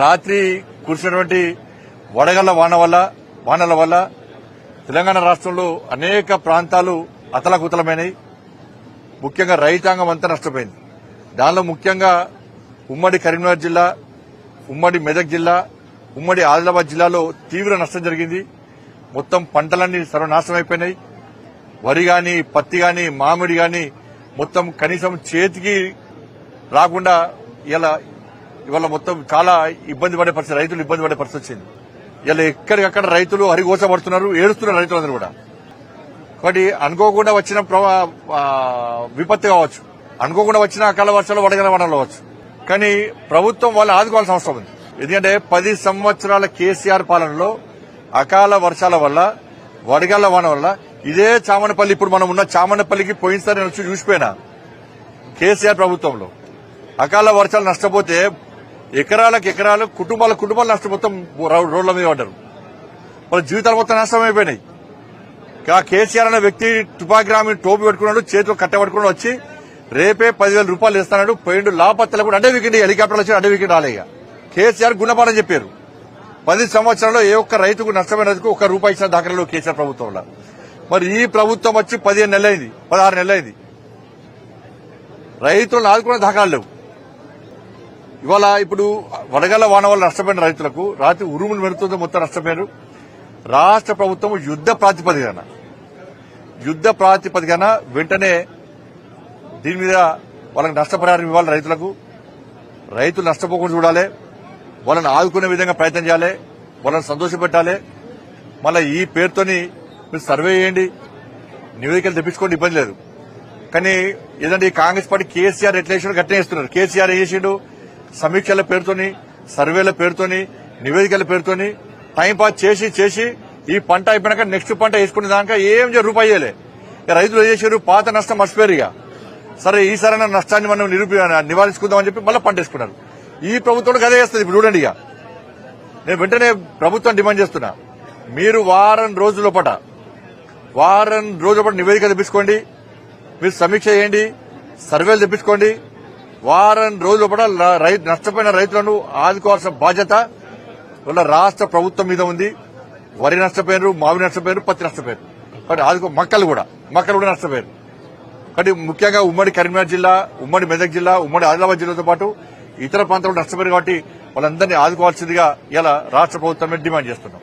రాత్రి కురిసినటువంటి వడగళ్ల వానల వల్ల తెలంగాణ రాష్ట్రంలో అనేక ప్రాంతాలు అతలాకుతలమైనవి. ముఖ్యంగా రైతాంగం అంతా నష్టపోయింది. దానిలో ముఖ్యంగా ఉమ్మడి కరీంనగర్ జిల్లా, ఉమ్మడి మెదక్ జిల్లా, ఉమ్మడి ఆదిలాబాద్ జిల్లాలో తీవ్ర నష్టం జరిగింది. మొత్తం పంటలన్నీ సర్వనాశనం అయిపోయినాయి. వరి గాని, పత్తి గాని, మామిడి గాని మొత్తం కనీసం చేతికి రాకుండా ఇవాళ మొత్తం చాలా ఇబ్బంది పడే పరిస్థితి, రైతులు ఇబ్బంది పడే పరిస్థితి వచ్చింది. ఇలా ఎక్కడికక్కడ రైతులు హరిగోసపడుతున్నారు, ఏడుస్తున్నారు రైతులందరూ కూడా. కాబట్టి అనుకోకుండా వచ్చిన విపత్తు కావచ్చు, అనుకోకుండా వచ్చిన అకాల వర్షాలు, వడగల వానలు కావచ్చు. కానీ ప్రభుత్వం వాళ్ళు ఆదుకోవాల్సిన అవసరం ఉంది. ఎందుకంటే 10 సంవత్సరాల కేసీఆర్ పాలనలో అకాల వర్షాల వల్ల, వడగళ్ల వాన వల్ల ఇదే చామనపల్లి, ఇప్పుడు మనం ఉన్న చామనపల్లికి పోయినసారి నేను వచ్చి చూసిపోయినా. కేసీఆర్ ప్రభుత్వంలో అకాల వర్షాలు నష్టపోతే ఎకరాలు కుటుంబాలు నష్టపోతాం, రోడ్ల మీద పడ్డారు. వాళ్ళ జీవితాలు మొత్తం నష్టమైపోయినాయి. కేసీఆర్ అనే వ్యక్తి తుపాగ్రామి టోపీ పెట్టుకున్నాడు, చేతిలో కట్ట పట్టుకుని వచ్చి రేపే 10,000 రూపాయలు ఇస్తాడు. పోయిండు లాపత్తలు కూడా అడవికి హెలికాప్టర్లు వచ్చి అడవికి రాలేగా. కేసీఆర్ గుణపాఠం చెప్పారు. 10 సంవత్సరాల్లో ఏ ఒక్క రైతుకు నష్టమైనందుకు ఒక్క రూపాయి ఇచ్చిన దాఖలు కేసీఆర్ ప్రభుత్వంలో. మరి ఈ ప్రభుత్వం వచ్చి 15 నెలలైంది, 16 నెలలైంది. రైతులను ఆదుకునే దాఖలు లేవు. ఇవాళ ఇప్పుడు వడగళ్ల వాన వల్ల నష్టపోయిన రైతులకు రాత్రి ఉరుములు మెరుతుందో మొత్తం నష్టపోయారు. రాష్ట్ర ప్రభుత్వం యుద్ద ప్రాతిపదికన వెంటనే దీని మీద వాళ్ళకి నష్టపరిహారం ఇవ్వాలి. రైతులు నష్టపోకుండా చూడాలి, వాళ్ళని ఆదుకునే విధంగా ప్రయత్నం చేయాలి, వాళ్ళని సంతోషపెట్టాలి. మళ్ళీ ఈ పేరుతోని మీరు సర్వే చేయండి, నివేదికలు తెప్పించుకోండి, ఇబ్బంది లేదు. కానీ ఏదంటే ఈ కాంగ్రెస్ పార్టీ కేసీఆర్ ఎట్లా చేసాడు గట్టిన చేస్తున్నారు. కేసీఆర్ ఏం చేసిండు? సమీక్షల పేరుతోని, సర్వేల పేరుతోని, నివేదికల పేరుతోని టైంపాస్ చేసి ఈ పంట అయిపోయినాక నెక్స్ట్ పంట వేసుకునే దాకా ఏం రూపాయి చేయలే. రైతులు ఏం చేశారు? పాత నష్టం మర్చిపోయారు. ఇక సరే ఈసారైనా నష్టాన్ని మనం నివారించుకుందామని చెప్పి మళ్ళీ పంట వేసుకున్నారు. ఈ ప్రభుత్వం అదే చేస్తుంది. ఇప్పుడు చూడండి, ఇక నేను వెంటనే ప్రభుత్వం డిమాండ్ చేస్తున్నా, మీరు వారం రోజుల పాటు నివేదిక తెప్పించుకోండి, మీరు సమీక్ష చేయండి, సర్వేలు తెప్పించుకోండి. వారం రోజుల పాటు నష్టపోయిన రైతులను ఆదుకోవాల్సిన బాధ్యత వాళ్ళ రాష్ట్ర ప్రభుత్వం మీద ఉంది. వరి నష్టపోయారు, మామిడి నష్టపోయారు, పత్తి నష్టపోయారు. కాబట్టి ఆదుకో మొక్కలు కూడా నష్టపోయారు. కాబట్టి ముఖ్యంగా ఉమ్మడి కరీంనగర్ జిల్లా, ఉమ్మడి మెదక్ జిల్లా, ఉమ్మడి ఆదిలాబాద్ జిల్లాతో పాటు ఇతర ప్రాంతాలు నష్టపోయారు. కాబట్టి వాళ్ళందరినీ ఆదుకోవాల్సిందిగా ఇలా రాష్ట్ర ప్రభుత్వం డిమాండ్ చేస్తున్నాం.